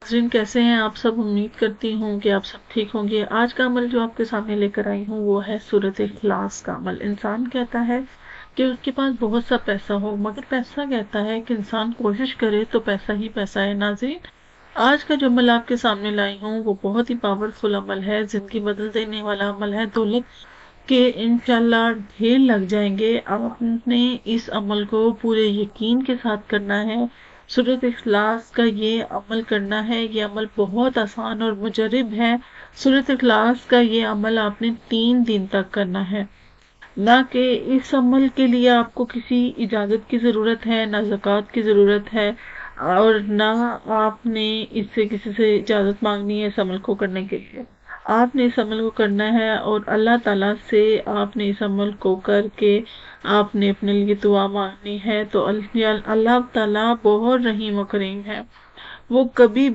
नाज़रीन कैसे हैं आप सब। उम्मीद करती हूँ कि आप सब ठीक होंगे। आज का अमल जो आपके सामने लेकर आई हूँ वो है सूरत इखलास का अमल। इंसान कहता है कि उसके पास बहुत सा पैसा हो, मगर पैसा कहता है कि इंसान कोशिश करे तो पैसा ही पैसा है। नाज़रीन, आज का जो अमल आपके सामने लाई हूँ वो बहुत ही पावरफुल अमल है, जिंदगी बदल देने वाला अमल है। दौलत के इंशाल्लाह ढेर लग जाएंगे। आपने इस अमल को पूरे यकीन के साथ करना है। सूरत इखलास का ये अमल करना है। ये अमल बहुत आसान और मुजरिब है। सूरत इखलास का ये अमल आपने 3 दिन तक करना है। ना कि इस अमल के लिए आपको किसी इजाजत की जरूरत है, ना ज़कात की जरूरत है, और ना आपने इससे किसी से इजाजत मांगनी है इस अमल को करने के लिए। आपने इस अमल को करना है और अल्लाह ताला से आपने इस अमल को करके आपने अपने लिए दुआ मांगनी है। तो अल्लाह ताला बहुत रहीम और करीम है। वो कभी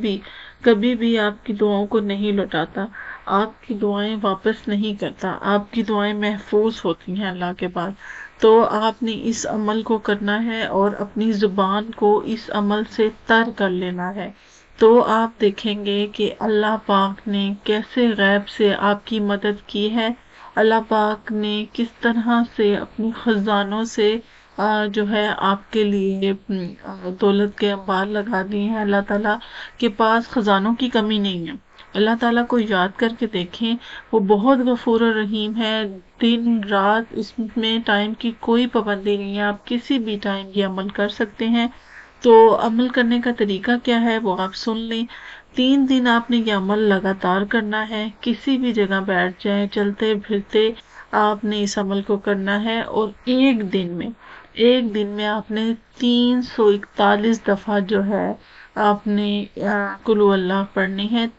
भी आपकी दुआओं को नहीं लौटाता, आपकी दुआएं वापस नहीं करता, आपकी दुआएं महफूज होती हैं अल्लाह के पास। तो आपने इस अमल को करना है और अपनी जुबान को इस अमल से तर कर लेना है। तो आप देखेंगे कि अल्लाह पाक ने कैसे गैब से आपकी मदद की है। अल्लाह पाक ने किस तरह से अपनी खजानों से जो है आपके लिए दौलत के अंबार लगा दिए हैं। अल्लाह ताला के पास खजानों की कमी नहीं है। अल्लाह ताला को याद करके देखें, वो बहुत गफूर और रहीम है। दिन रात इसमें टाइम की कोई पाबंदी नहीं है, आप किसी भी टाइम ये अमल कर सकते हैं। तो अमल करने का तरीका क्या है वो आप सुन लें। 3 दिन आपने ये अमल लगातार करना है। किसी भी जगह बैठ जाएं, चलते फिरते आपने इस अमल को करना है। और एक दिन में आपने 341 दफा जो है आपने कुल अल्लाह पढ़नी है।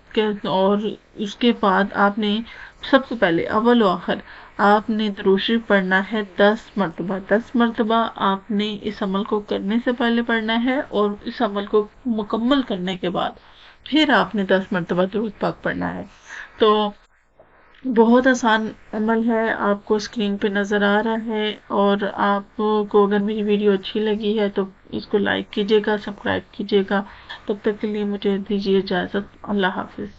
और उसके बाद आपने सबसे पहले अव्वल व आखिर आपने दुरूद शरीफ पढ़ना है 10 मरतबा। 10 मरतबा आपने इस अमल को करने से पहले पढ़ना है, और इस अमल को मुकम्मल करने के बाद फिर आपने 10 मरतबा दुरूद पाक पढ़ना है। तो बहुत आसान अमल है, आपको स्क्रीन पे नजर आ रहा है। और आपको अगर मेरी वीडियो अच्छी लगी है तो इसको लाइक कीजिएगा, सब्सक्राइब कीजिएगा। तब तक के लिए मुझे दीजिए इजाजत। अल्लाह हाफिज।